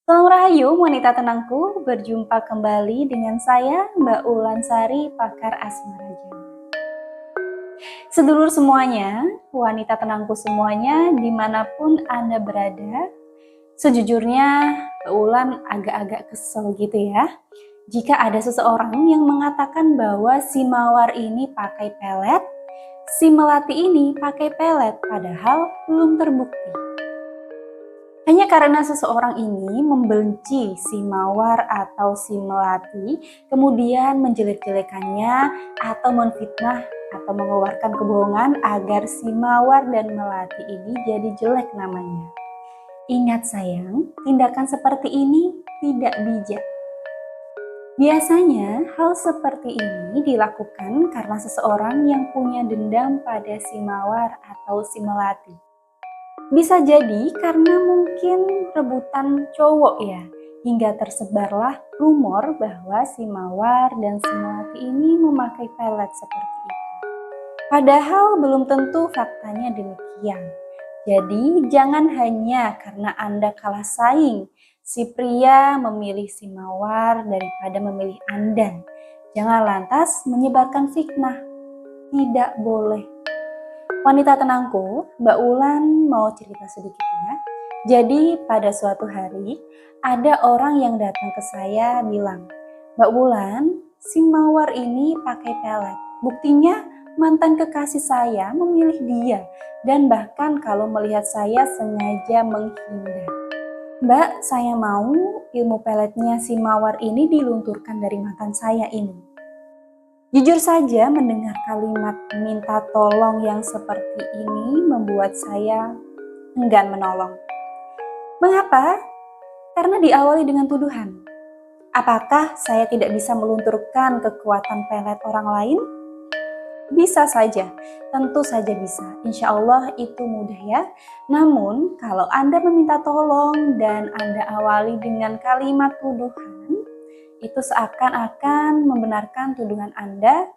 Salam Rahayu, wanita tenangku, berjumpa kembali dengan saya, Mbak Ulansari, pakar asmara Jawa. Sedulur semuanya, wanita tenangku semuanya, dimanapun Anda berada, sejujurnya Mbak Ulan agak-agak kesel gitu ya. Jika ada seseorang yang mengatakan bahwa si Mawar ini pakai pelet, si Melati ini pakai pelet, padahal belum terbukti. Hanya karena seseorang ini membenci si Mawar atau si Melati, kemudian menjelek-jelekannya atau menfitnah atau mengeluarkan kebohongan agar si Mawar dan Melati ini jadi jelek namanya. Ingat sayang, tindakan seperti ini tidak bijak. Biasanya hal seperti ini dilakukan karena seseorang yang punya dendam pada si Mawar atau si Melati. Bisa jadi karena mungkin rebutan cowok ya, hingga tersebarlah rumor bahwa si Mawar dan si Melati ini memakai pelet seperti itu. Padahal belum tentu faktanya demikian. Jadi jangan hanya karena Anda kalah saing, si pria memilih si Mawar daripada memilih Anda. Jangan lantas menyebarkan fitnah. Tidak boleh. Wanita tenangku, Mbak Ulan mau cerita sedikit ya. Jadi pada suatu hari ada orang yang datang ke saya bilang, Mbak Ulan, si Mawar ini pakai pelet. Buktinya mantan kekasih saya memilih dia dan bahkan kalau melihat saya sengaja menghindar. Mbak, saya mau ilmu peletnya si Mawar ini dilunturkan dari mantan saya ini. Jujur saja mendengar kalimat minta tolong yang seperti ini membuat saya enggan menolong. Mengapa? Karena diawali dengan tuduhan. Apakah saya tidak bisa melunturkan kekuatan pelet orang lain? Bisa saja, tentu saja bisa. Insya Allah itu mudah ya. Namun kalau Anda meminta tolong dan Anda awali dengan kalimat tuduhan, itu seakan-akan membenarkan tuduhan Anda.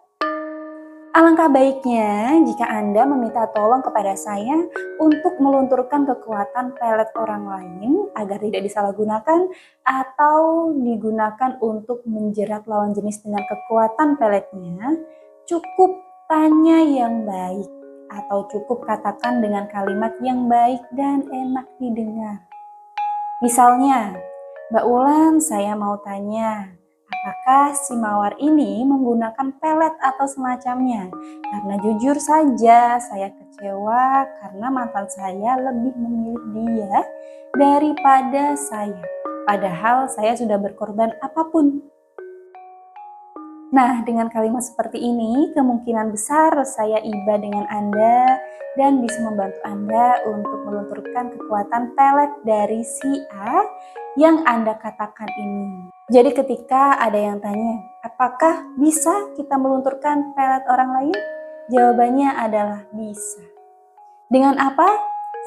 Alangkah baiknya jika Anda meminta tolong kepada saya untuk melunturkan kekuatan pelet orang lain agar tidak disalahgunakan atau digunakan untuk menjerat lawan jenis dengan kekuatan peletnya, cukup tanya yang baik atau cukup katakan dengan kalimat yang baik dan enak didengar. Misalnya, Mbak Ulan, saya mau tanya, apakah si Mawar ini menggunakan pelet atau semacamnya? Karena jujur saja saya kecewa karena mantan saya lebih memilih dia daripada saya. Padahal saya sudah berkorban apapun. Nah, dengan kalimat seperti ini, kemungkinan besar saya iba dengan Anda dan bisa membantu Anda untuk melunturkan kekuatan pelet dari si A yang Anda katakan ini. Jadi ketika ada yang tanya, apakah bisa kita melunturkan pelet orang lain? Jawabannya adalah bisa. Dengan apa?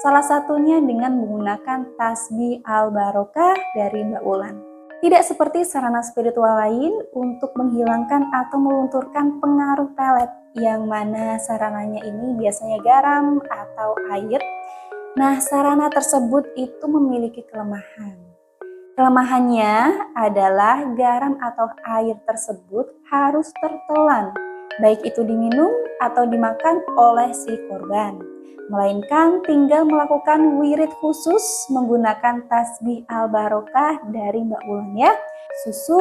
Salah satunya dengan menggunakan tasbih al-barokah dari Mbak Ulan. Tidak seperti sarana spiritual lain untuk menghilangkan atau melunturkan pengaruh pelet, yang mana sarananya ini biasanya garam atau air. Nah, sarana tersebut itu memiliki kelemahan. Kelemahannya adalah garam atau air tersebut harus tertelan, baik itu diminum atau dimakan oleh si korban. Melainkan tinggal melakukan wirid khusus menggunakan tasbih al-barokah dari Mbak Ulan ya. Susu,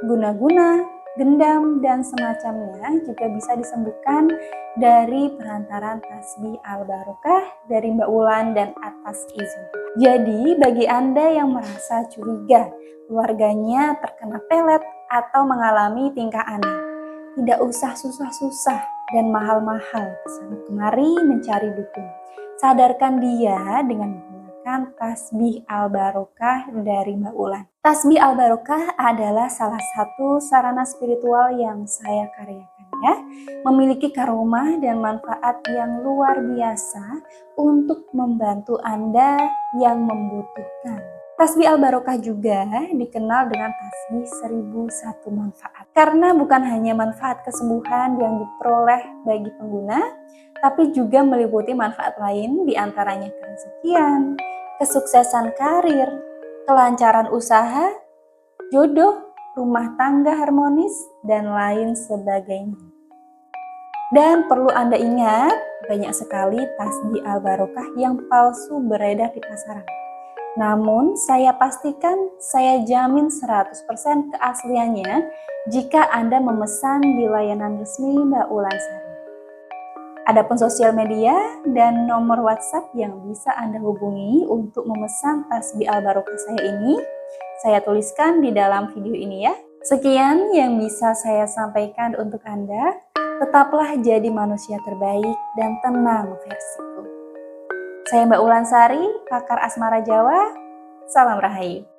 guna-guna, gendam, dan semacamnya juga bisa disembuhkan dari perantaran tasbih al-barokah dari Mbak Ulan dan atas izin. Jadi bagi Anda yang merasa curiga keluarganya terkena pelet atau mengalami tingkah aneh, tidak usah susah-susah dan mahal-mahal kesana kemari mencari dukun. Sadarkan dia dengan menggunakan tasbih al-barokah dari Mbak Ulan. Tasbih al-barokah adalah salah satu sarana spiritual yang saya karyakan ya. Memiliki karomah dan manfaat yang luar biasa untuk membantu Anda yang membutuhkan. Tasbih al-barokah juga dikenal dengan tasbih 1001 manfaat. Karena bukan hanya manfaat kesembuhan yang diperoleh bagi pengguna, tapi juga meliputi manfaat lain diantaranya kerezekian, kesuksesan karir, kelancaran usaha, jodoh, rumah tangga harmonis, dan lain sebagainya. Dan perlu Anda ingat, banyak sekali tasbih al-barokah yang palsu beredar di pasaran. Namun, saya pastikan, saya jamin 100% keasliannya jika Anda memesan di layanan resmi Mbak Ulansari. Adapun sosial media dan nomor WhatsApp yang bisa Anda hubungi untuk memesan tasbih al-barokah saya ini, saya tuliskan di dalam video ini ya. Sekian yang bisa saya sampaikan untuk Anda. Tetaplah jadi manusia terbaik dan tenang versiku. Saya Mbak Ulansari, pakar asmara Jawa. Salam Rahayu.